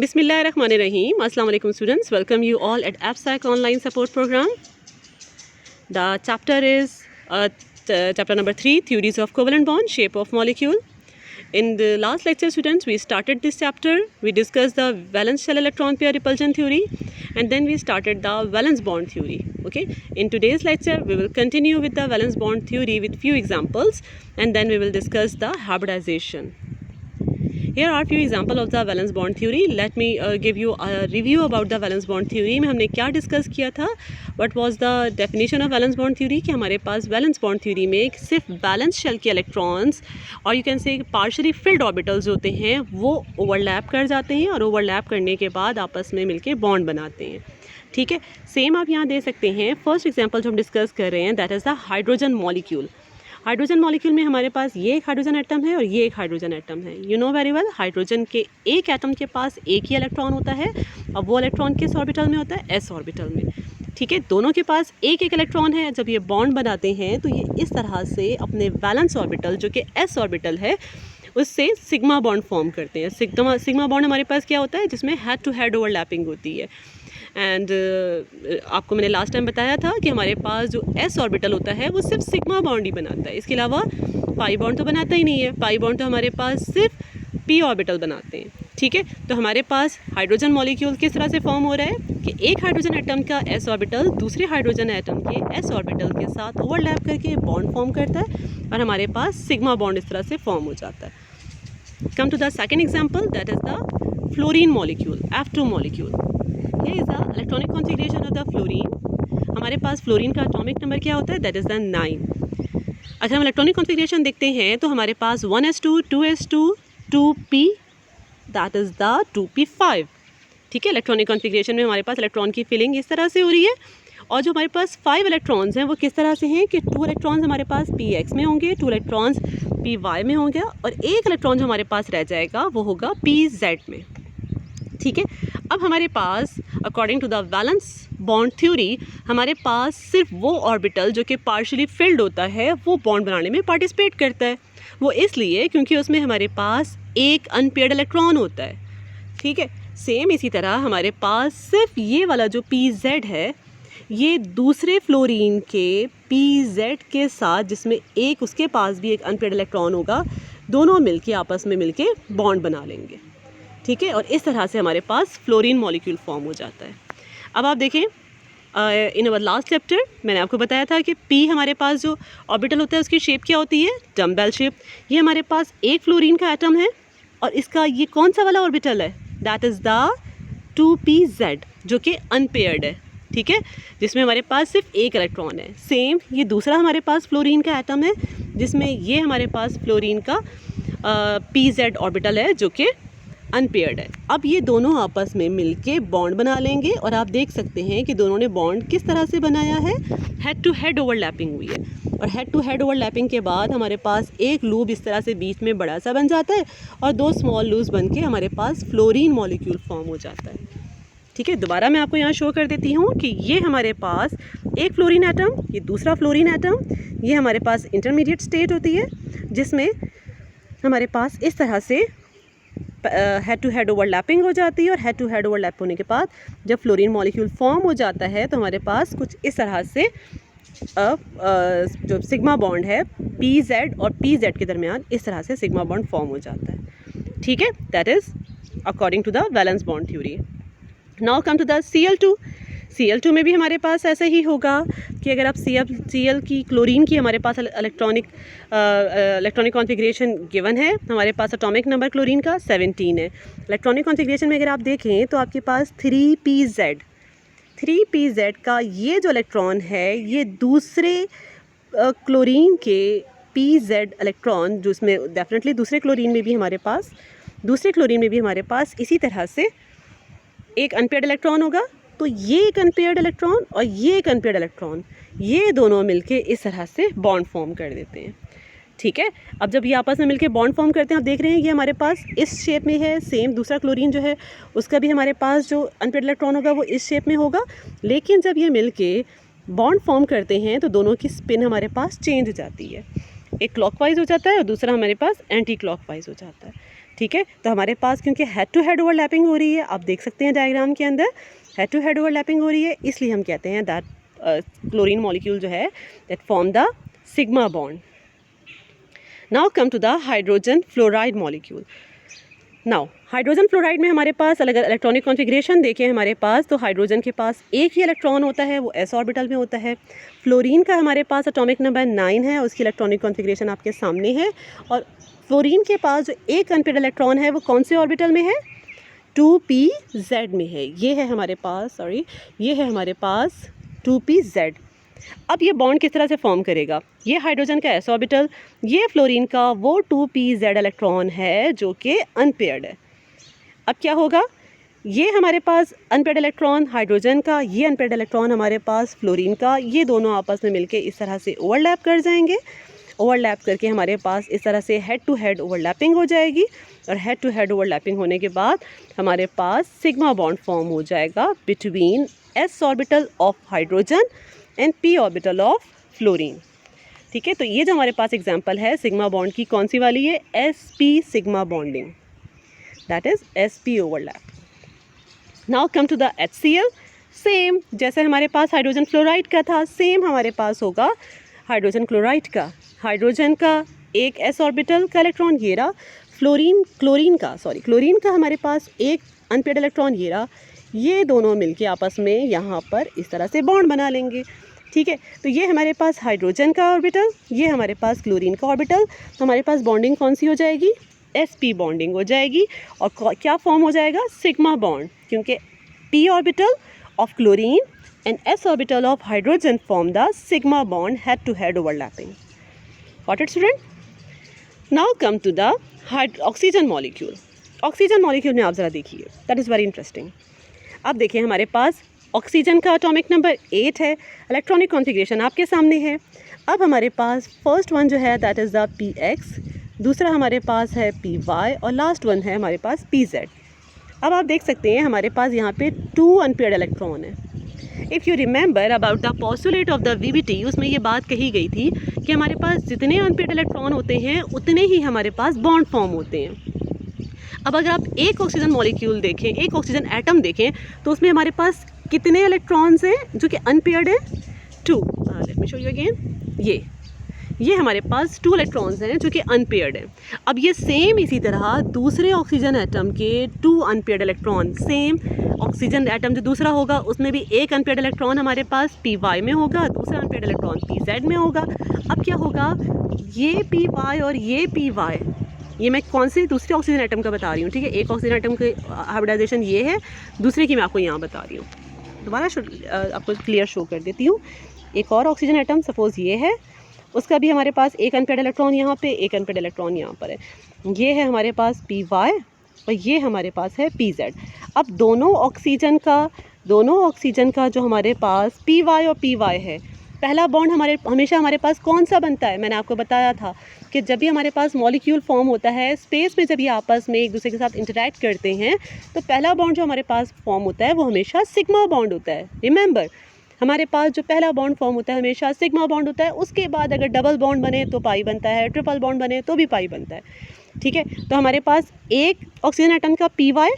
Bismillahirrahmanirrahim. Assalamu alaikum students. Welcome you all at AppSec online support program. The chapter is chapter number 3, theories of covalent bond, shape of molecule. In the last lecture students, we started this chapter. We discussed the valence shell electron pair repulsion theory and then we started the valence bond theory. Okay. In today's lecture, we will continue with the valence bond theory with few examples and then we will discuss the hybridization. Here are few example of the valence bond theory. Let me give you a review about the valence bond theory में हमने क्या discuss किया था. What was the definition of valence bond theory कि हमारे पास valence bond theory में सिर्फ valence shell के electrons और you can say partially filled orbitals होते हैं वो overlap कर जाते हैं और overlap करने के बाद आपस में मिलके bond बनाते हैं. ठीक है, सेम आप यहाँ दे सकते हैं. फर्स्ट एग्जाम्पल जो हम डिस्कस कर रहे हैं that is the hydrogen molecule. Hydrogen molecule में हमारे पास ये एक हाइड्रोजन एटम है और ये एक हाइड्रोजन एटम है. You know very well, hydrogen के एक एटम के पास एक ही इलेक्ट्रॉन होता है और वो इलेक्ट्रॉन किस ऑर्बिटल में होता है? एस ऑर्बिटल में. ठीक है, दोनों के पास एक एक इलेक्ट्रॉन है. जब ये बॉन्ड बनाते हैं तो ये इस तरह से अपने वैलेंस ऑर्बिटल जो कि एस ऑर्बिटल है उससे सिग्मा बॉन्ड फॉर्म करते हैं. सिग्मा बॉन्ड हमारे पास क्या होता है? जिसमें हेड टू हेड ओवरलैपिंग होती है. एंड आपको मैंने लास्ट टाइम बताया था कि हमारे पास जो एस ऑर्बिटल होता है वो सिर्फ सिग्मा बॉन्ड ही बनाता है. इसके अलावा पाई बॉन्ड तो बनाता ही नहीं है. पाई बॉन्ड तो हमारे पास सिर्फ पी ऑर्बिटल बनाते हैं. ठीक है, तो हमारे पास हाइड्रोजन मॉलिक्यूल किस तरह से फॉर्म हो रहा है कि एक हाइड्रोजन एटम का एस ऑर्बिटल दूसरे हाइड्रोजन एटम के एस ऑर्बिटल के साथ ओवरलैप करके बॉन्ड फॉर्म करता है और हमारे पास सिग्मा बॉन्ड इस तरह से फॉर्म हो जाता है. Come to the second example that is the fluorine molecule, F2 molecule. Here is the electronic configuration of the fluorine. हमारे पास फ्लोरीन का एटॉमिक नंबर क्या होता है? That is the 9. अच्छा, हम इलेक्ट्रॉनिक कॉन्फ़िगरेशन देखते हैं तो हमारे पास 1s2, 2s2, 2p, that is the 2p5. ठीक है, इलेक्ट्रॉनिक कॉन्फ़िगरेशन में हमारे पास इलेक्ट्रॉन की फिलिंग इस तरह से हो रही है और जो हमारे पास 5 इलेक्ट्रॉन्स हैं वो किस तरह से हैं कि 2 इलेक्ट्रॉन्स हमारे पास px में होंगे, 2 इलेक्ट्रॉन्स py में होंगे और एक इलेक्ट्रॉन जो हमारे पास रह जाएगा वो होगा pz में. ठीक है, अब हमारे पास according to the valence bond theory हमारे पास सिर्फ वो ऑर्बिटल जो कि पार्शियली फिल्ड होता है वो बॉन्ड बनाने में पार्टिसिपेट करता है. वो इसलिए क्योंकि उसमें हमारे पास एक अनपेयर्ड इलेक्ट्रॉन होता है. ठीक है, सेम इसी तरह हमारे पास सिर्फ ये वाला जो pz है ये दूसरे फ्लोरीन के pz के साथ जिसमें एक उसके पास भी एक अनपेयर्ड इलेक्ट्रॉन होगा दोनों मिलके आपस में मिलके बॉन्ड बना लेंगे. ठीक है, और इस तरह से हमारे पास फ्लोरीन मॉलिक्यूल फॉर्म हो जाता है. अब आप देखें इन अवर लास्ट चैप्टर मैंने आपको बताया था कि P हमारे पास जो ऑर्बिटल होता है उसकी शेप क्या होती है? Dumbbell shape. ये हमारे पास एक फ्लोरीन का एटम है और इसका ये कौन सा वाला ऑर्बिटल है? दैट इज़ द 2pz जो कि अनपेयर्ड है. ठीक है, जिसमें हमारे पास सिर्फ एक इलेक्ट्रॉन है. सेम ये दूसरा हमारे पास फ्लोरीन का एटम है जिसमें ये हमारे पास फ्लोरीन का pz ऑर्बिटल है जो कि अनपेयर्ड है. अब ये दोनों आपस में मिलके बॉन्ड बना लेंगे और आप देख सकते हैं कि दोनों ने बॉन्ड किस तरह से बनाया है? हेड टू हेड ओवरलैपिंग हुई है और हेड टू हेड ओवरलैपिंग के बाद हमारे पास एक लूप इस तरह से बीच में बड़ा सा बन जाता है और 2 स्मॉल लूप्स बन के हमारे पास फ्लोरीन मॉलिक्यूल फॉर्म हो जाता है. ठीक है, दोबारा मैं आपको यहाँ शो कर देती हूँ कि ये हमारे पास एक फ्लोरीन एटम, ये दूसरा फ्लोरीन एटम, ये हमारे पास इंटरमीडिएट स्टेट होती है जिसमें हमारे पास इस तरह से हेड टू हेड ओवरलैपिंग हो जाती है और हेड टू हेड ओवरलैप होने के बाद जब फ्लोरीन मॉलिक्यूल फॉर्म हो जाता है तो हमारे पास कुछ इस तरह से जो सिग्मा बॉन्ड है pz और pz के दरमियान इस तरह से सिग्मा बॉन्ड फॉर्म हो जाता है. ठीक है, that is according to the valence bond theory. Now come to the Cl2. Cl2 में भी हमारे पास ऐसा ही होगा कि अगर आप Cl की क्लोरीन की हमारे पास इलेक्ट्रॉनिक कॉन्फ़िगरेशन गिवन है. हमारे पास एटॉमिक नंबर क्लोरीन का 17 है. इलेक्ट्रॉनिक कॉन्फ़िगरेशन में अगर आप देखें तो आपके पास 3pz का ये जो इलेक्ट्रॉन है ये दूसरे क्लोरीन के pz इलेक्ट्रॉन जो इसमें डेफिनेटली दूसरे क्लोरीन में भी हमारे पास इसी तरह से एक अनपेयर्ड इलेक्ट्रॉन होगा. तो ये एक अनपेयर्ड इलेक्ट्रॉन और ये एक अनपेयर्ड इलेक्ट्रॉन ये दोनों मिलके इस तरह से बॉन्ड फॉर्म कर देते हैं. ठीक है, अब जब ये आपस में मिलके बॉन्ड फॉर्म करते हैं आप देख रहे हैं ये हमारे पास इस शेप में है. सेम दूसरा क्लोरीन जो है उसका भी हमारे पास जो अनपेयर्ड इलेक्ट्रॉन होगा वो इस शेप में होगा. लेकिन जब ये मिलके बॉन्ड फॉर्म करते हैं तो दोनों की स्पिन हमारे पास चेंज हो जाती है. एक क्लॉकवाइज हो जाता है और दूसरा हमारे पास एंटी क्लॉकवाइज हो जाता है. ठीक है, तो हमारे पास क्योंकि हेड टू हेड ओवरलैपिंग हो रही है, आप देख सकते हैं डायग्राम के अंदर हेड टू हेड ओवरलैपिंग हो रही है, इसलिए हम कहते हैं दैट क्लोरीन मॉलिक्यूल जो है that form the sigma bond. Now come to the hydrogen fluoride molecule. Now hydrogen fluoride में हमारे पास अलग इलेक्ट्रॉनिक कॉन्फ़िगरेशन देखें हमारे पास, तो हाइड्रोजन के पास एक ही इलेक्ट्रॉन होता है, वो s ऑर्बिटल में होता है. फ्लोरीन का हमारे पास एटॉमिक नंबर 9 है, उसकी इलेक्ट्रॉनिक कॉन्फ़िगरेशन आपके सामने है. और फ्लोरीन के पास जो एक अनपेयर्ड इलेक्ट्रॉन है वो कौन से ऑर्बिटल में है, 2pz में है. ये है हमारे पास, ये है हमारे पास 2pz. अब ये बॉन्ड किस तरह से फॉर्म करेगा, ये हाइड्रोजन का s ऑर्बिटल, ये फ्लोरीन का वो 2pz इलेक्ट्रॉन है जो कि अनपेयर्ड है. अब क्या होगा, ये हमारे पास अनपेयर्ड इलेक्ट्रॉन हाइड्रोजन का, ये अनपेयर्ड इलेक्ट्रॉन हमारे पास फ्लोरीन का, ये दोनों आपस में मिलके इस तरह से ओवरलैप कर जाएंगे. ओवरलैप करके हमारे पास इस तरह से हेड टू हेड ओवरलैपिंग हो जाएगी. और हेड टू हेड ओवरलैपिंग होने के बाद हमारे पास सिग्मा बॉन्ड फॉर्म हो जाएगा between s orbital of hydrogen and p orbital of fluorine. ठीक है, तो ये जो हमारे पास एग्जांपल है सिग्मा बॉन्ड की, कौन सी वाली है, sp sigma bonding, that is sp overlap. Now come to the HCl. Same जैसे हमारे पास हाइड्रोजन फ्लोराइड का था, सेम हमारे पास होगा हाइड्रोजन क्लोराइड का. हाइड्रोजन का एक s ऑर्बिटल का इलेक्ट्रॉन ये रहा, क्लोरीन का हमारे पास एक अनपेयर्ड इलेक्ट्रॉन ये रहा. ये दोनों मिलके आपस में यहाँ पर इस तरह से बॉन्ड बना लेंगे. ठीक है, तो ये हमारे पास हाइड्रोजन का ऑर्बिटल, ये हमारे पास क्लोरीन का ऑर्बिटल. तो हमारे पास बॉन्डिंग कौन सी हो जाएगी, sp बॉन्डिंग हो जाएगी. और क्या फॉर्म हो जाएगा, सिग्मा बॉन्ड, क्योंकि p orbital of chlorine and s orbital of hydrogen form the sigma bond head to head overlapping. Got it student? Now come to the oxygen molecule. Oxygen molecule में आप ज़रा देखिए, that is very interesting. आप देखिए हमारे पास oxygen का atomic number 8 है, electronic configuration आपके सामने है. अब हमारे पास फर्स्ट वन जो है दैट इज़ द px, दूसरा हमारे पास है py और लास्ट वन है हमारे पास pz. अब आप देख सकते हैं हमारे पास यहाँ पे 2 अनपेयर्ड इलेक्ट्रॉन है. If you remember about the postulate of the VBT, उसमें ये बात कही गई थी कि हमारे पास जितने अनपेयर्ड इलेक्ट्रॉन होते हैं उतने ही हमारे पास बॉन्ड फॉर्म होते हैं. अब अगर आप एक ऑक्सीजन मॉलिक्यूल देखें, एक ऑक्सीजन एटम देखें, तो उसमें हमारे पास कितने इलेक्ट्रॉन्स हैं जो कि अनपेयर्ड है, 2. Late me show you again. ये हमारे पास 2 इलेक्ट्रॉन्स हैं जो कि अनपेयर्ड हैं. अब ये सेम इसी तरह दूसरे ऑक्सीजन एटम के 2 unpaired electron, same oxygen atom जो दूसरा होगा उसमें भी एक अनपेयर्ड इलेक्ट्रॉन हमारे पास py में होगा, दूसरा अनपेयर्ड इलेक्ट्रॉन pz में होगा. अब क्या होगा, ये py और ये py, ये मैं कौन से दूसरे ऑक्सीजन एटम का बता रही हूँ. ठीक है, एक ऑक्सीजन एटम की हाइब्रिडाइजेशन ये है, दूसरे की मैं आपको यहाँ बता रही हूँ. दोबारा आपको क्लियर शो कर देती हूँ. एक और ऑक्सीजन एटम सपोज़ ये है, उसका भी हमारे पास एक अनपेयर्ड इलेक्ट्रॉन यहाँ पे, एक अनपेयर्ड इलेक्ट्रॉन यहाँ पर है. ये है हमारे पास py और ये हमारे पास है pz. अब दोनों ऑक्सीजन का जो हमारे पास py और py है, पहला बॉन्ड हमेशा हमारे पास कौन सा बनता है, मैंने आपको बताया था कि जब भी हमारे पास मॉलिक्यूल फॉर्म होता है स्पेस में, जब ये आपस में एक दूसरे के साथ इंटरैक्ट करते हैं, तो पहला बॉन्ड जो हमारे पास फॉर्म होता है वो हमेशा सिग्मा बॉन्ड होता है. रिमेंबर, हमारे पास जो पहला बॉन्ड फॉर्म होता है हमेशा सिग्मा बॉन्ड होता है. उसके बाद अगर डबल बॉन्ड बने तो पाई बनता है, ट्रिपल बॉन्ड बने तो भी पाई बनता है. ठीक है, तो हमारे पास एक ऑक्सीजन एटम का py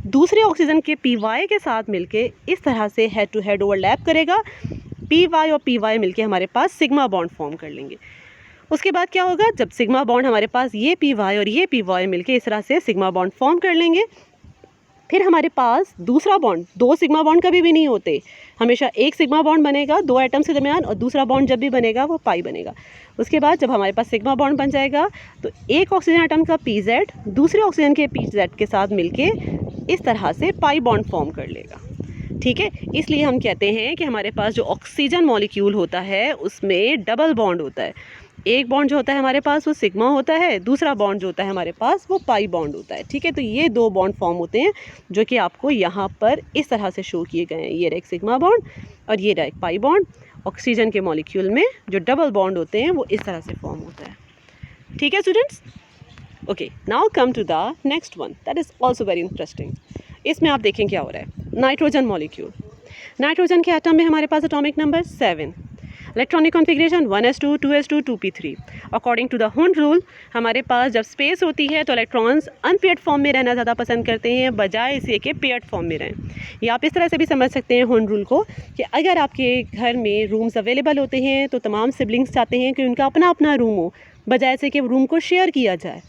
दूसरे ऑक्सीजन के py के साथ मिलके इस तरह से हेड टू हेड ओवरलैप करेगा. py और py मिलके हमारे पास सिग्मा बॉन्ड फॉर्म कर लेंगे. उसके बाद क्या होगा, जब सिग्मा बॉन्ड हमारे पास ये py और ये py मिलके इस तरह से सिग्मा बॉन्ड फॉर्म कर लेंगे, फिर हमारे पास दूसरा बॉन्ड, 2 सिग्मा बॉन्ड कभी भी नहीं होते, हमेशा एक सिग्मा बॉन्ड बनेगा 2 एटम्स के दरमियान, और दूसरा बॉन्ड जब भी बनेगा वो पाई बनेगा. उसके बाद जब हमारे पास सिग्मा बॉन्ड बन जाएगा तो एक ऑक्सीजन एटम का pz दूसरे ऑक्सीजन के pz के साथ मिलके इस तरह से पाई बॉन्ड फॉर्म कर लेगा. ठीक है, इसलिए हम कहते हैं कि हमारे पास जो ऑक्सीजन मॉलिक्यूल होता है उसमें डबल बॉन्ड होता है. एक बॉन्ड जो होता है हमारे पास वो सिग्मा होता है, दूसरा बॉन्ड जो होता है हमारे पास वो पाई बॉन्ड होता है. ठीक है, तो ये 2 बॉन्ड फॉर्म होते हैं जो कि आपको यहाँ पर इस तरह से शो किए गए हैं. ये रहा एक सिग्मा बॉन्ड और ये रहा एक पाई बॉन्ड. ऑक्सीजन के मॉलिक्यूल में जो डबल बॉन्ड होते हैं वो इस तरह से फॉर्म होता है. ठीक है students, okay. Now come to the next one, that is also very interesting. इसमें आप देखें क्या हो रहा है, नाइट्रोजन मॉलिक्यूल. नाइट्रोजन के एटम में हमारे पास atomic number 7. Electronic configuration 1s2, 2s2, 2p3। According to the Hund rule हमारे पास जब स्पेस होती है तो इलेक्ट्रॉन्स अनपेयर्ड फॉर्म में रहना ज़्यादा पसंद करते हैं बजाय इसे के पेयर्ड फॉर्म में रहें। या आप इस तरह से भी समझ सकते हैं हुंड रूल को कि अगर आपके घर में रूम्स अवेलेबल होते हैं तो तमाम सिबलिंग्स चाहते हैं कि उनका अपना अपना रूम हो बजाय से कि रूम को शेयर किया जाए।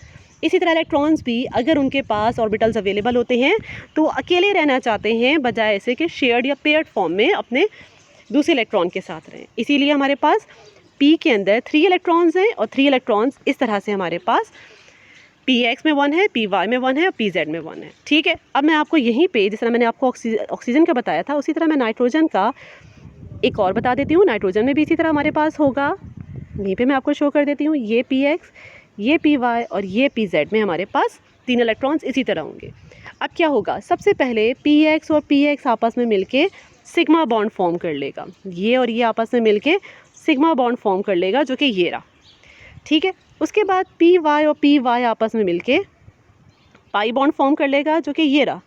इसी तरह इलेक्ट्रॉन्स भी अगर उनके पास ऑर्बिटल्स अवेलेबल होते हैं तो अकेले रहना चाहते हैं बजाय ऐसे कि शेयर्ड या पेयर्ड फॉर्म में अपने दूसरे इलेक्ट्रॉन के साथ रहें। इसीलिए हमारे पास P के अंदर 3 इलेक्ट्रॉन्स हैं और 3 इलेक्ट्रॉन्स इस तरह से हमारे पास Px में 1 है, Py में 1 है और Pz में 1 है। ठीक है, अब मैं आपको यहीं पे जिस तरह मैंने आपको ऑक्सीजन का बताया था उसी तरह मैं नाइट्रोजन का एक और बता देती हूँ। नाइट्रोजन में भी इसी तरह हमारे पास होगा, यहीं पे मैं आपको शो कर देती हूँ। ये Px, ये Py और ये Pz में हमारे पास 3 इलेक्ट्रॉन्स इसी तरह होंगे। अब क्या होगा, सबसे पहले Px और Px आपस में मिलके सिग्मा बॉन्ड फॉर्म कर लेगा। ये और ये आपस में मिलके सिग्मा बॉन्ड फॉर्म कर लेगा जो कि ये रहा। ठीक है, उसके बाद Py और Py आपस में मिलके पाई बॉन्ड फॉर्म कर लेगा जो कि ये रहा।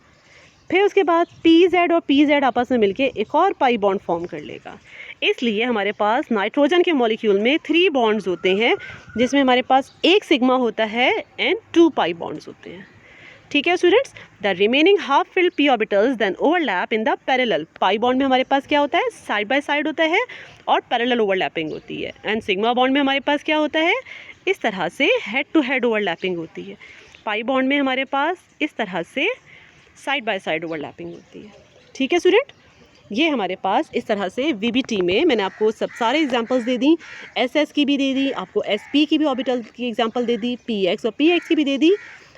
फिर उसके बाद Pz और Pz आपस में मिलके एक और पाई बॉन्ड फॉर्म कर लेगा। इसलिए हमारे पास नाइट्रोजन के मॉलिक्यूल में 3 बॉन्ड्स होते हैं जिसमें हमारे पास एक सिग्मा होता है एंड 2 पाई बॉन्ड्स होते हैं। ठीक है students, the remaining half filled p orbitals then overlap in the parallel. Pi bond में हमारे पास क्या होता है, साइड बाय साइड होता है और पैरेलल ओवरलैपिंग होती है। एंड सिग्मा बॉन्ड में हमारे पास क्या होता है, इस तरह से हेड टू हेड ओवरलैपिंग होती है। पाई बॉन्ड में हमारे पास इस तरह से साइड बाय साइड ओवरलैपिंग होती है। ठीक है स्टूडेंट, ये हमारे पास इस तरह से VBT में मैंने आपको सब सारे एग्जांपल्स दे दी, SS की भी दे दी, आपको SP की भी ऑर्बिटल की एग्जांपल दे दी, PX और PX की भी दे दी,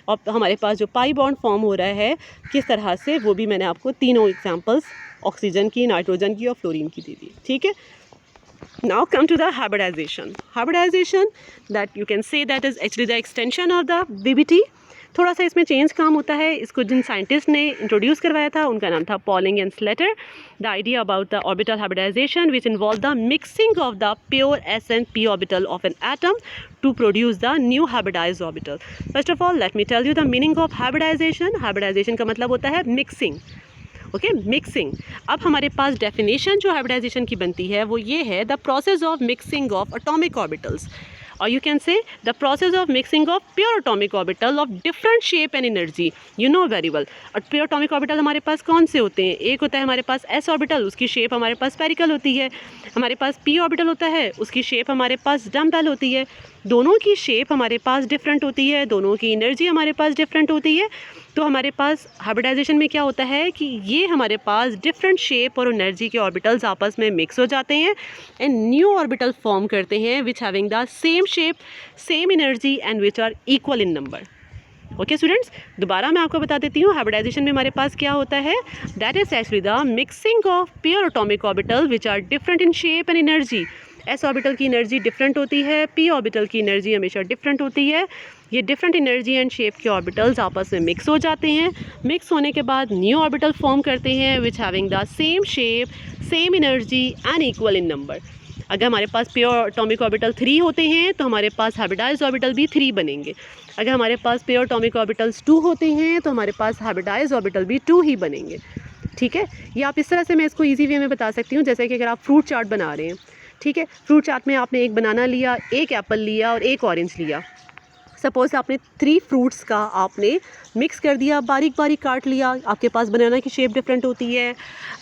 और हमारे पास जो पाई बॉन्ड फॉर्म हो रहा है किस तरह से वो भी मैंने आपको तीनों एग्जांपल्स ऑक्सीजन की, नाइट्रोजन की और फ्लोरीन की दे दी। ठीक है, now come to the hybridization. Hybridization that you can say that is actually the extension of the VBT. थोड़ा सा इसमें चेंज काम होता है। इसको जिन साइंटिस्ट ने इंट्रोड्यूस करवाया था उनका नाम था Pauling and Slater. The idea about the orbital hybridization which involve the mixing of the pure S and P orbital of an atom to produce the new hybridized orbital. First of all, let me tell you the meaning of hybridization. Hybridization का मतलब होता है mixing. Okay, mixing. अब हमारे पास definition जो hybridisation की बनती है वो ये है, the process of mixing of atomic orbitals, और you can say the process of mixing of pure atomic orbital of different shape and energy. You know very well. और प्योर एटॉमिक ऑर्बिटल हमारे पास कौन से होते हैं, एक होता है हमारे पास S ऑर्बिटल, उसकी शेप हमारे पास स्फेरिकल होती है। हमारे पास P ऑर्बिटल होता है, उसकी शेप हमारे पास डम्बेल होती है। दोनों की शेप हमारे पास डिफरेंट होती है, दोनों की एनर्जी हमारे पास डिफरेंट होती है। तो हमारे पास हाइब्रिडाइजेशन में क्या होता है कि ये हमारे पास डिफरेंट शेप और एनर्जी के ऑर्बिटल्स आपस में मिक्स हो जाते हैं एंड न्यू ऑर्बिटल फॉर्म करते हैं which having the same shape, same energy and which are equal in number. Okay students, दोबारा मैं आपको बता देती हूँ हाइब्रिडाइजेशन में हमारे पास क्या होता है, that is actually the mixing of pure atomic orbital which are different in shape and energy. S orbital की एनर्जी डिफरेंट होती है, P ऑर्बिटल की एनर्जी हमेशा डिफरेंट होती है। ये डिफरेंट एनर्जी एंड शेप के ऑर्बिटल्स आपस में मिक्स हो जाते हैं। मिक्स होने के बाद न्यू ऑर्बिटल फॉर्म करते हैं which having the same shape, same energy and equal in number. अगर हमारे पास प्योर एटॉमिक ऑर्बिटल 3 होते हैं तो हमारे पास हाइब्रिडाइज्ड ऑर्बिटल भी 3 बनेंगे। अगर हमारे पास प्योर एटॉमिक ऑर्बिटल्स 2 होते हैं तो हमारे पास हाइब्रिडाइज्ड ऑर्बिटल भी 2 ही बनेंगे। ठीक है, ये आप इस तरह से मैं इसको ईजी वे में बता सकती हूँ, जैसे कि अगर आप फ्रूट चाट बना रहे हैं, ठीक है, फ्रूट चाट में आपने एक बनाना लिया, एक एप्पल लिया और एक ऑरेंज लिया। सपोज़ आपने 3 फ्रूट्स का आपने मिक्स कर दिया, बारीक बारीक काट लिया। आपके पास बनाना की शेप डिफरेंट होती है,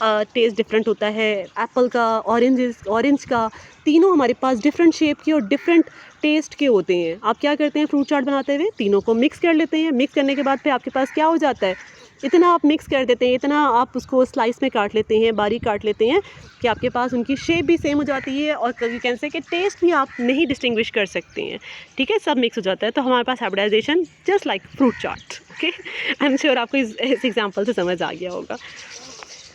टेस्ट डिफरेंट होता है, एप्पल का, ऑरेंज का, तीनों हमारे पास डिफरेंट शेप के और डिफरेंट टेस्ट के होते हैं। आप क्या करते हैं फ्रूट चाट बनाते हुए, तीनों को मिक्स कर लेते हैं। मिक्स करने के बाद फिर आपके पास क्या हो जाता है, इतना आप मिक्स कर देते हैं, इतना आप उसको स्लाइस में काट लेते हैं, बारीक काट लेते हैं कि आपके पास उनकी शेप भी सेम हो जाती है और यू कैन से कि टेस्ट भी आप नहीं डिस्टिंग्विश कर सकते हैं। ठीक है, सब मिक्स हो जाता है। तो हमारे पास hybridisation just like fruit chaat. Okay, I am sure आपको इस एग्जाम्पल से समझ आ गया होगा।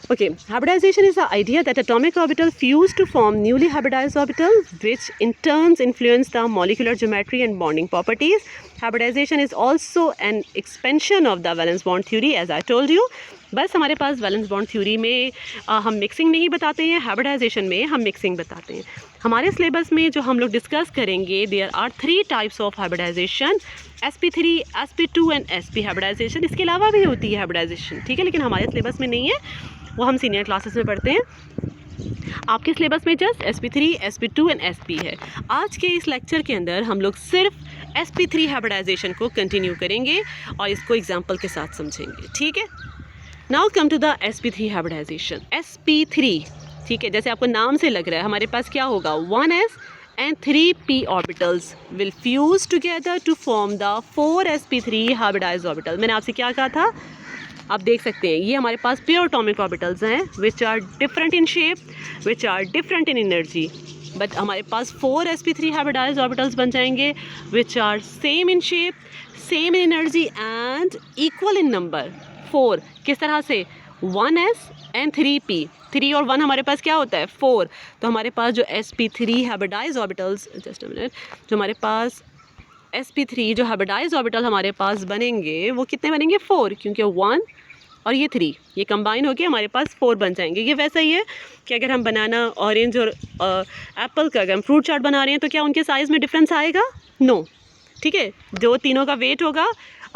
Okay, hybridization is the idea that atomic orbital fuse to form newly hybridized orbital, which in turn influence the molecular geometry and bonding properties. Hybridization is also an expansion of the valence bond theory, as I told you. बस हमारे पास valence bond theory में हम mixing नहीं बताते हैं, hybridisation में हम mixing बताते हैं। हमारे सिलेबस में जो हम लोग डिस्कस करेंगे, there are 3 types of hybridization, sp3, sp2 and sp hybridization. इसके अलावा भी होती है हाइब्रिडाइजेशन, ठीक है, लेकिन हमारे सिलेबस में नहीं है, वो हम सीनियर क्लासेस में पढ़ते हैं। आपके सिलेबस में just sp3, sp2 and sp है। आज के इस लेक्चर के अंदर हम लोग सिर्फ sp3 हाइब्रिडाइजेशन को कंटिन्यू करेंगे और इसको एग्जाम्पल के साथ समझेंगे, ठीक है। Now come to the sp3 hybridization. sp3, ठीक है, जैसे आपको नाम से लग रहा है हमारे पास क्या होगा, 1s and 3p orbitals will fuse together to form the 4sp3 hybridized orbital। मैंने आपसे क्या कहा था, आप देख सकते हैं ये हमारे पास प्योर एटॉमिक ऑर्बिटल्स हैं which are different in shape, which are different in energy, but हमारे पास 4sp3 हाइब्रिडाइज्ड ऑर्बिटल्स बन जाएंगे which are same in shape, same in energy and equal in number. 4 किस तरह से, 1s एंड 3p, 3 और 1 हमारे पास क्या होता है, 4। तो हमारे पास जो sp3 hybridized orbitals, just a minute, जो हमारे पास sp3 जो हाइब्रिडाइज्ड ऑर्बिटल हमारे पास बनेंगे वो कितने बनेंगे, 4, क्योंकि 1 और ये 3 ये कंबाइन होके हमारे पास 4 बन जाएंगे। ये वैसा ही है कि अगर हम बनाना, ऑरेंज और एप्पल का अगर हम फ्रूट चाट बना रहे हैं तो क्या उनके साइज़ में डिफरेंस आएगा, नो, ठीक है। जो तीनों का वेट होगा,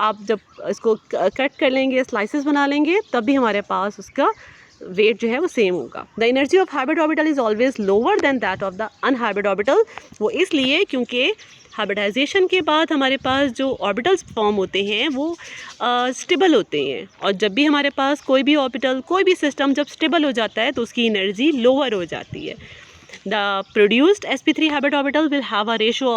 आप जब इसको कट कर लेंगे, स्लाइसेस बना लेंगे, तब भी हमारे पास उसका वेट जो है वो सेम होगा। The energy of hybrid orbital is always lower than that of the unhybrid orbital. वो इसलिए क्योंकि हाइब्रिडाइजेशन के बाद हमारे पास जो ऑर्बिटल्स फॉर्म होते हैं वो स्टेबल होते हैं, और जब भी हमारे पास कोई भी ऑर्बिटल, कोई भी सिस्टम जब स्टेबल हो जाता है तो उसकी एनर्जी लोअर हो जाती है। The produced sp3 hybrid orbital will have a ratio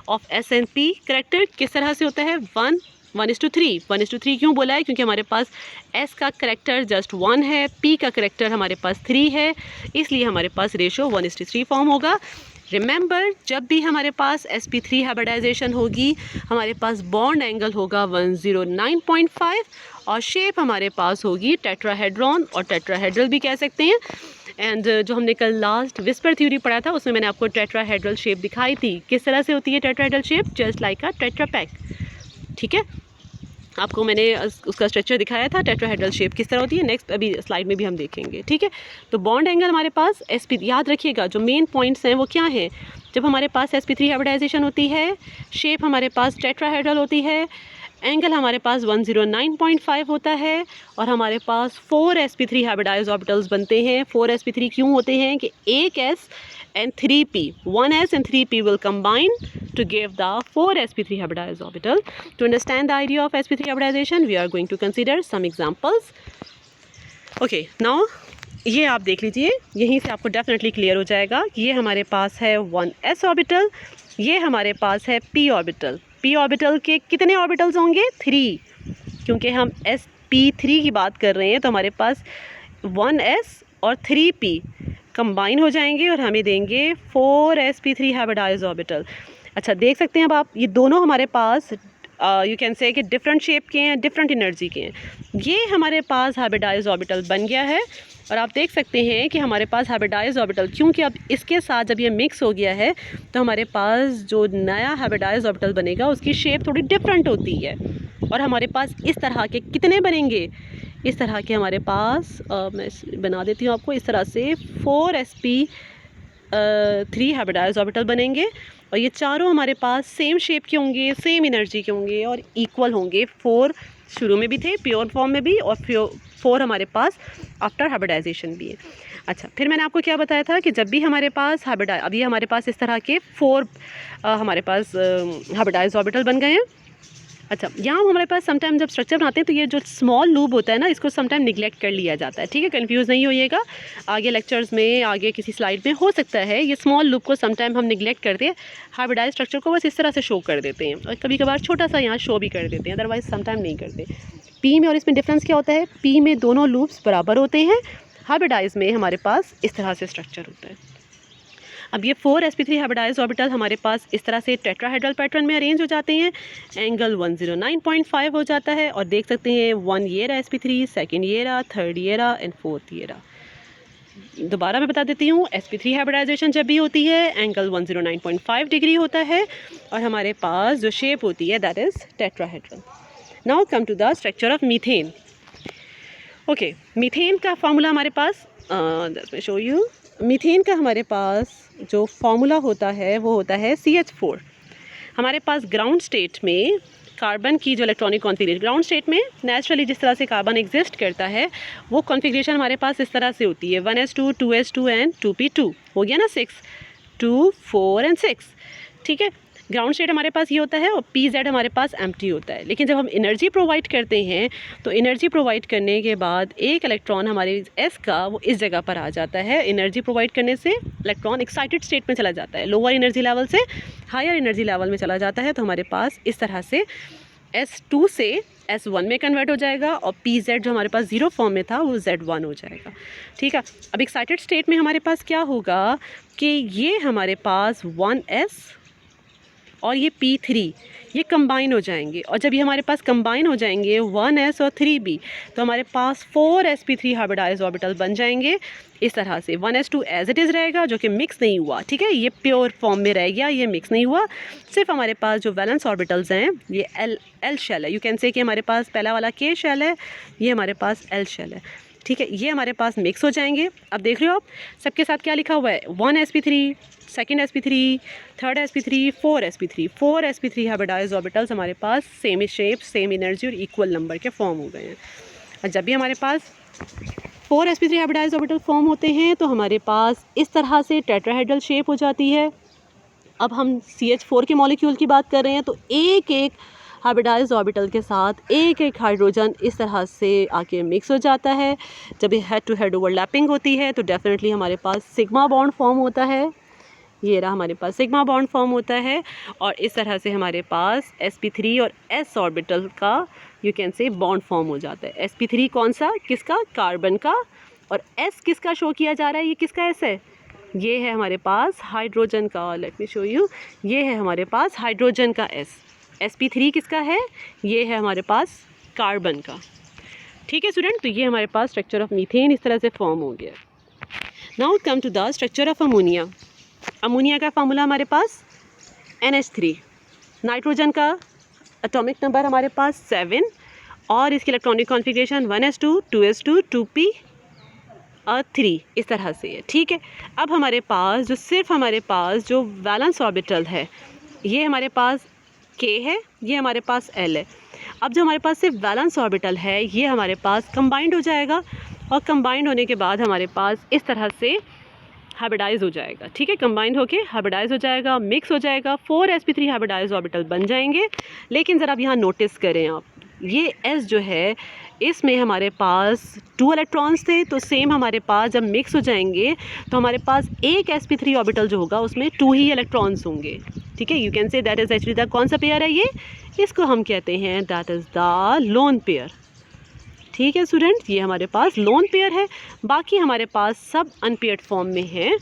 of s and p character किस तरह से होता है, 1:3। 1:3 क्यों बोला है, क्योंकि हमारे पास s का करेक्टर जस्ट 1 है, p का करेक्टर हमारे पास 3 है, इसलिए हमारे पास रेशो 1:3 फॉर्म होगा। रिमेंबर, जब भी हमारे पास sp3 हाइब्रिडाइजेशन होगी हमारे पास बॉन्ड एंगल होगा 109.5 और शेप हमारे पास होगी टेट्राहेड्रॉन और टेट्राहेड्रल भी कह सकते हैं। एंड जो हमने कल लास्ट विस्पर थ्योरी पढ़ा था उसमें मैंने आपको टेट्राहेड्रल शेप दिखाई थी। किस तरह से होती है टेट्राहेड्रल शेप, जस्ट लाइक अ टेट्रापैक, ठीक है। आपको मैंने उसका स्ट्रक्चर दिखाया था, टेट्राहेड्रल शेप किस तरह होती है, नेक्स्ट अभी स्लाइड में भी हम देखेंगे, ठीक है। तो बॉन्ड एंगल हमारे पास sp, याद रखिएगा जो मेन पॉइंट्स हैं वो क्या हैं, जब हमारे पास sp3 हाइब्रिडाइजेशन होती है, शेप हमारे पास टेट्राहेड्रल होती है, एंगल हमारे पास 109.5 होता है और हमारे पास 4sp3 हाइब्रिडाइज्ड ऑर्बिटल्स बनते हैं। 4sp3 क्यों होते हैं कि एक s and 3p, 1s and 3p will combine to give the 4sp3 hybridized orbital. To understand the idea of sp3 hybridization, we are going to consider some examples. Okay, now ये आप देख लीजिए, यहीं से आपको डेफिनेटली क्लियर हो जाएगा कि ये हमारे पास है 1s ऑर्बिटल, ये हमारे पास है p ऑर्बिटल। p ऑर्बिटल के कितने ऑर्बिटल्स होंगे, 3, क्योंकि हम sp3 की बात कर रहे हैं तो हमारे पास 1s और 3p कंबाइन हो जाएंगे और हमें देंगे 4sp3 हाइब्रिडाइज्ड ऑर्बिटल। अच्छा, देख सकते हैं अब आप, ये दोनों हमारे पास यू कैन से कि डिफरेंट शेप के हैं, डिफरेंट एनर्जी के हैं। ये हमारे पास हाइब्रिडाइज्ड ऑर्बिटल बन गया है और आप देख सकते हैं कि हमारे पास हाइब्रिडाइज्ड ऑर्बिटल, क्योंकि अब इसके साथ जब ये मिक्स हो गया है तो हमारे पास जो नया हाइब्रिडाइज्ड ऑर्बिटल बनेगा उसकी शेप थोड़ी डिफरेंट होती है और हमारे पास इस तरह के कितने बनेंगे, इस तरह के हमारे पास मैं बना देती हूँ आपको, इस तरह से 4sp3 हाइब्रिडाइज्ड ऑर्बिटल बनेंगे और ये चारों हमारे पास सेम शेप के होंगे, सेम एनर्जी के होंगे और इक्वल होंगे। 4 शुरू में भी थे प्योर फॉर्म में भी और 4 हमारे पास आफ्टर हाइब्रिडाइजेशन भी है। अच्छा, फिर मैंने आपको क्या बताया था कि जब भी हमारे पास अभी हमारे पास इस तरह के 4 हमारे पास हाइब्रिडाइज्ड ऑर्बिटल बन गए हैं। अच्छा, यहाँ हमारे पास समटाइम जब स्ट्रक्चर बनाते हैं तो ये जो स्मॉल लूप होता है ना, इसको समटाइम निगलेक्ट कर लिया जाता है, ठीक है। कंफ्यूज नहीं होइएगा, आगे लेक्चर्स में, आगे किसी स्लाइड में हो सकता है ये स्मॉल लूप को समटाइम हम निगलेक्ट करते हैं, हाइब्रिडाइज्ड स्ट्रक्चर को बस इस तरह से शो कर देते हैं और कभी कभार छोटा सा यहाँ शो भी कर देते हैं, अदरवाइज समटाइम नहीं करते। पी में और इसमें डिफरेंस क्या होता है, पी में दोनों लूप्स बराबर होते हैं, हाइब्रिडाइज्ड में हमारे पास इस तरह से स्ट्रक्चर होता है। अब ये 4sp3 हाइब्रिडाइज्ड ऑर्बिटल हमारे पास इस तरह से टेट्राहेड्रल पैटर्न में अरेंज हो जाते हैं, एंगल 109.5 हो जाता है और देख सकते हैं 1 ये रहा sp3, सेकेंड ये रहा, थर्ड ये रहा एंड फोर्थ ये रहा। दोबारा मैं बता देती हूँ, sp3 हाइब्रिडाइजेशन जब भी होती है एंगल 109.5 डिग्री होता है और हमारे पास जो शेप होती है that is tetrahedral. Now come to the structure of methane. Okay, methane का फॉर्मूला हमारे पास, let me show you. Methane का हमारे पास जो फॉर्मूला होता है वो होता है CH4। हमारे पास ग्राउंड स्टेट में कार्बन की जो इलेक्ट्रॉनिक कॉन्फ़िगरेशन ग्राउंड स्टेट में नेचुरली जिस तरह से कार्बन एग्जिस्ट करता है वो कॉन्फ़िगरेशन हमारे पास इस तरह से होती है 1s2 2s2 एंड 2p2 हो गया ना 6 2 4 एंड 6 ठीक है। ग्राउंड स्टेट हमारे पास ये होता है और pz हमारे पास एम्प्टी होता है। लेकिन जब हम एनर्जी प्रोवाइड करते हैं तो एनर्जी प्रोवाइड करने के बाद एक इलेक्ट्रॉन हमारे s का वो इस जगह पर आ जाता है। एनर्जी प्रोवाइड करने से इलेक्ट्रॉन एक्साइटेड स्टेट में चला जाता है, लोअर एनर्जी लेवल से हायर एनर्जी लेवल में चला जाता है। तो हमारे पास इस तरह से S2 से S1 में कन्वर्ट हो जाएगा और pz जो हमारे पास ज़ीरो फॉर्म में था वो Z1 हो जाएगा। ठीक है, अब एक्साइटेड स्टेट में हमारे पास क्या होगा कि ये हमारे पास 1s और ये P3 ये कंबाइन हो जाएंगे और जब ये हमारे पास कंबाइन हो जाएंगे 1s और 3b तो हमारे पास 4sp3 हाइब्रिडाइज्ड ऑर्बिटल बन जाएंगे इस तरह से। 1s2 एज इट इज़ रहेगा जो कि मिक्स नहीं हुआ, ठीक है, ये प्योर फॉर्म में रह गया, ये मिक्स नहीं हुआ। सिर्फ हमारे पास जो वैलेंस ऑर्बिटल्स हैं ये L शेल है। यू कैन से कि हमारे पास पहला वाला K शेल है, ये हमारे पास L शेल है। ठीक है, ये हमारे पास मिक्स हो जाएंगे। अब देख रहे हो आप सबके साथ क्या लिखा हुआ है 1sp3 second sp3 third sp3 4sp3 hybridized orbitals हमारे पास सेम शेप सेम एनर्जी और इक्वल नंबर के फॉर्म हो गए हैं। और जब भी हमारे पास 4sp3 हाइब्रिडाइज्ड ऑर्बिटल फॉर्म होते हैं तो हमारे पास इस तरह से टेट्राहेड्रल शेप हो जाती है। अब हम CH4 के मॉलिक्यूल की बात कर रहे हैं तो एक एक हाइब्रिडाइज्ड ऑर्बिटल के साथ एक एक हाइड्रोजन इस तरह से आके मिक्स हो जाता है। जब ये हेड टू हेड ओवरलैपिंग होती है तो डेफिनेटली हमारे पास सिग्मा बॉन्ड फॉर्म होता है। ये रहा हमारे पास सिग्मा बॉन्ड फॉर्म होता है और इस तरह से हमारे पास sp3 और s ऑर्बिटल का यू कैन से बॉन्ड फॉर्म हो जाता है। sp3 कौन सा, किसका, कार्बन का, और s किसका शो किया जा रहा है, ये किसका s है, ये है हमारे पास हाइड्रोजन का। लेट मी शो यू, ये है हमारे पास हाइड्रोजन का s। sp3 किसका है, ये है हमारे पास कार्बन का। ठीक है स्टूडेंट, तो ये हमारे पास स्ट्रक्चर ऑफ मीथेन इस तरह से फॉर्म हो गया। Now come to the structure of ammonia. Ammonia का फार्मूला हमारे पास NH3, नाइट्रोजन का एटॉमिक नंबर हमारे पास 7 और इसकी electronic configuration 1s2 2s2 2p और 3 इस तरह से है। ठीक है, अब हमारे पास जो सिर्फ हमारे पास जो वैलेंस ऑर्बिटल है ये हमारे पास K है, ये हमारे पास L है। अब जो हमारे पास सिर्फ वैलेंस ऑर्बिटल है ये हमारे पास कंबाइंड हो जाएगा और कंबाइंड होने के बाद हमारे पास इस तरह से हाइब्रिडाइज हो जाएगा। ठीक है, कंबाइंड होके हाइब्रिडाइज हो जाएगा, मिक्स हो जाएगा, 4sp3 हाइब्रिडाइज ऑर्बिटल बन जाएंगे। लेकिन ज़रा अब यहाँ नोटिस करें आप, ये S जो है इसमें हमारे पास 2 इलेक्ट्रॉन्स थे, तो सेम हमारे पास जब मिक्स हो जाएंगे तो हमारे पास एक sp3 ऑर्बिटल जो होगा उसमें 2 ही इलेक्ट्रॉन्स होंगे। ठीक है, you can say that is actually the कौन सा पेयर है, ये इसको हम कहते हैं that is the lone pair. ठीक है स्टूडेंट, ये हमारे पास लोन पेयर है, बाकी हमारे पास सब अनपेयर्ड फॉर्म में हैं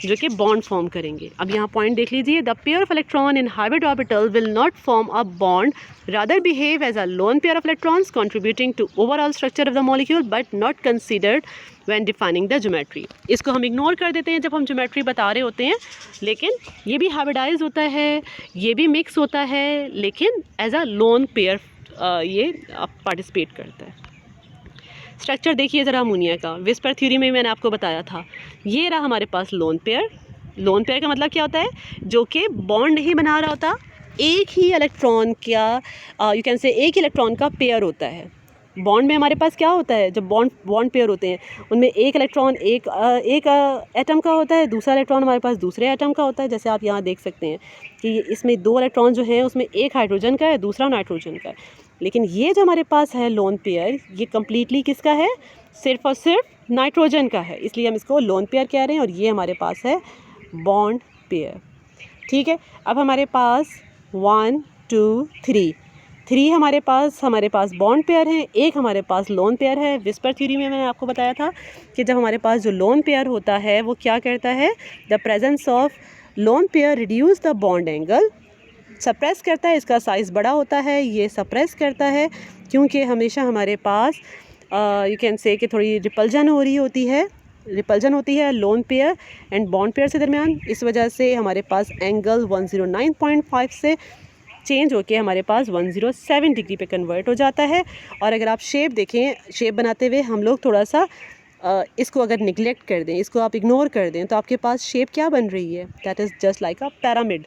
जो कि बॉन्ड फॉर्म करेंगे। अब यहाँ पॉइंट देख लीजिए, the pair of electron in hybrid orbital will not form a bond, rather behave as a lone pair of electrons contributing to overall structure of the molecule but not considered when defining the geometry. इसको हम ignore कर देते हैं जब हम geometry बता रहे होते हैं, लेकिन ये भी हाइब्रिडाइज होता है, ये भी मिक्स होता है, लेकिन एज अ लोन पेयर ये पार्टिसिपेट करता है। स्ट्रक्चर देखिए ज़रा अमोनिया का, विस्पर थ्योरी में मैंने आपको बताया था, ये रहा हमारे पास लोन पेयर। लोन पेयर का मतलब क्या होता है, जो कि बॉन्ड नहीं बना रहा होता, एक ही इलेक्ट्रॉन का यू कैन से एक इलेक्ट्रॉन का पेयर होता है। बॉन्ड में हमारे पास क्या होता है, जब बॉन्ड पेयर होते हैं उनमें एक इलेक्ट्रॉन एक एटम का होता है, दूसरा इलेक्ट्रॉन हमारे पास दूसरे एटम का होता है। जैसे आप यहाँ देख सकते हैं कि इसमें 2 इलेक्ट्रॉन जो हैं उसमें एक हाइड्रोजन का है, दूसरा नाइट्रोजन का है। लेकिन ये जो हमारे पास है लोन पेयर, ये कम्प्लीटली किसका है, सिर्फ और सिर्फ नाइट्रोजन का है, इसलिए हम इसको लोन पेयर कह रहे हैं। और ये हमारे पास है बॉन्ड पेयर। ठीक है, अब हमारे पास 1 2 3 हमारे पास बॉन्ड पेयर हैं, एक हमारे पास लोन पेयर है। विस्पर थ्योरी में मैंने आपको बताया था कि जब हमारे पास जो लोन पेयर होता है वो क्या करता है, the presence of lone pair reduce the bond angle, suppress करता है, इसका साइज़ बड़ा होता है, ये सप्रेस करता है क्योंकि हमेशा हमारे पास यू कैन से कि थोड़ी रिपल्जन हो रही होती है lone pair and bond pair से दरमियान। इस वजह से हमारे पास एंगल 109.5 से चेंज होके हमारे पास 107 डिग्री पे कन्वर्ट हो जाता है। और अगर आप शेप देखें, शेप बनाते हुए हम लोग थोड़ा सा इसको अगर निगलेक्ट कर दें, इसको आप इग्नोर कर दें, तो आपके पास शेप क्या बन रही है, that is just like a pyramid.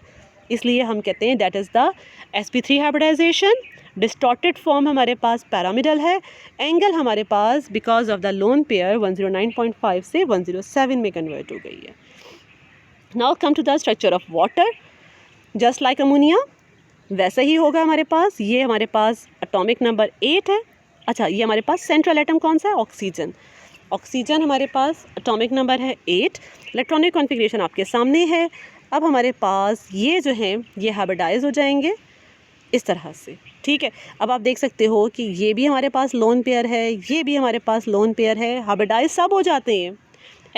इसलिए हम कहते हैं that is the sp3 hybridisation. Distorted form हमारे पास पैरामिडल है। एंगल हमारे पास because of the lone pair 109.5 से 107 में कन्वर्ट हो गई है। Now come to the structure of water. Just like ammonia वैसा ही होगा हमारे पास। ये हमारे पास एटॉमिक नंबर 8 है। अच्छा, ये हमारे पास सेंट्रल एटम कौन सा है? ऑक्सीजन। ऑक्सीजन हमारे पास एटॉमिक नंबर है 8। इलेक्ट्रॉनिक कॉन्फ़िगरेशन आपके सामने है। अब हमारे पास ये जो हैं ये हाइब्रिडाइज हो जाएंगे इस तरह से, ठीक है। अब आप देख सकते हो कि ये भी हमारे पास लोन पेयर है, ये भी हमारे पास लोन पेयर है। हाइब्रिडाइज सब हो जाते हैं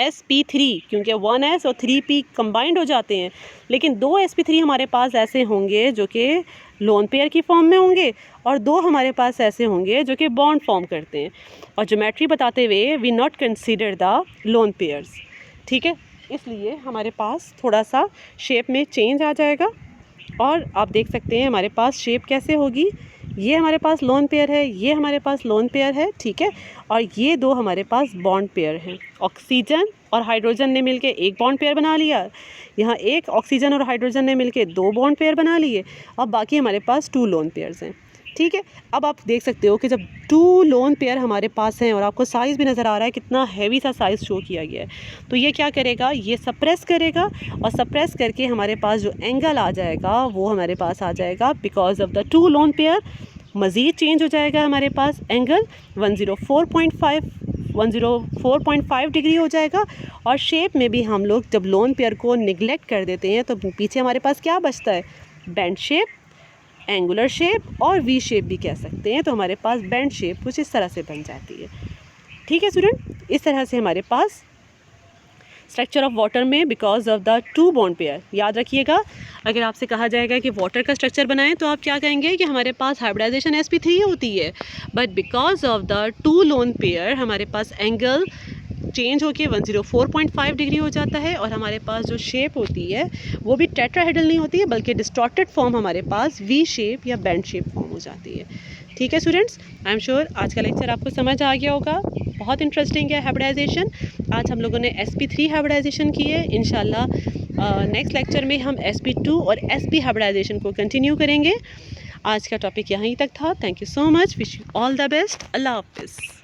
sp3, क्योंकि 1s और 3p कंबाइंड हो जाते हैं। लेकिन 2 sp3 हमारे पास ऐसे होंगे जो कि लोन पेयर की फॉर्म में होंगे और 2 हमारे पास ऐसे होंगे जो कि बॉन्ड फॉर्म करते हैं। और ज्योमेट्री बताते हुए we not consider the lone pairs, ठीक है। इसलिए हमारे पास थोड़ा सा शेप में चेंज आ जाएगा और आप देख सकते हैं हमारे पास शेप कैसे होगी। ये हमारे पास लोन पेयर है, ये हमारे पास लोन पेयर है, ठीक है। और ये 2 हमारे पास बॉन्ड पेयर हैं। ऑक्सीजन और हाइड्रोजन ने मिलके एक बॉन्ड पेयर बना लिया। यहाँ एक ऑक्सीजन और हाइड्रोजन ने मिलके 2 बॉन्ड पेयर बना लिए और बाकी हमारे पास 2 लोन पेयर्स हैं, ठीक है। अब आप देख सकते हो कि जब 2 लोन पेयर हमारे पास हैं और आपको साइज़ भी नज़र आ रहा है कितना हैवी सा साइज़ शो किया गया है, तो ये क्या करेगा? ये सप्रेस करेगा और सप्रेस करके हमारे पास जो एंगल आ जाएगा वो हमारे पास आ जाएगा because of the 2 lone pair. मज़ीद चेंज हो जाएगा हमारे पास एंगल 104.5 डिग्री हो जाएगा। और शेप में भी हम लोग जब लोन पेयर को निगलेक्ट कर देते हैं तो पीछे हमारे पास क्या बचता है? बेंड शेप, एंगुलर शेप और वी शेप भी कह सकते हैं। तो हमारे पास बेंड शेप कुछ इस तरह से बन जाती है, ठीक है स्टूडेंट। इस तरह से हमारे पास स्ट्रक्चर ऑफ वाटर में because of the 2 bond pair. याद रखिएगा, अगर आपसे कहा जाएगा कि वाटर का स्ट्रक्चर बनाएं तो आप क्या कहेंगे कि हमारे पास हाइब्रिडाइजेशन sp3 होती है, but because of the 2 lone pair हमारे पास एंगल चेंज होके 104.5 डिग्री हो जाता है और हमारे पास जो शेप होती है वो भी टेट्राहेड्रल नहीं होती है बल्कि डिस्टॉर्टेड फॉर्म हमारे पास वी शेप या बेंड शेप फॉर्म हो जाती है, ठीक है स्टूडेंट्स। आई एम श्योर आज का लेक्चर आपको समझ आ गया होगा। बहुत इंटरेस्टिंग है हाइब्रिडाइजेशन। आज हम लोगों ने sp3 हाइब्रिडाइजेशन की है। इंशाल्लाह नेक्स्ट लेक्चर में हम sp2 और sp हाइब्रिडाइजेशन को कंटिन्यू करेंगे। आज का टॉपिक यहीं तक था। Thank you so much. Wish you all the best. अल्लाह हाफिज़।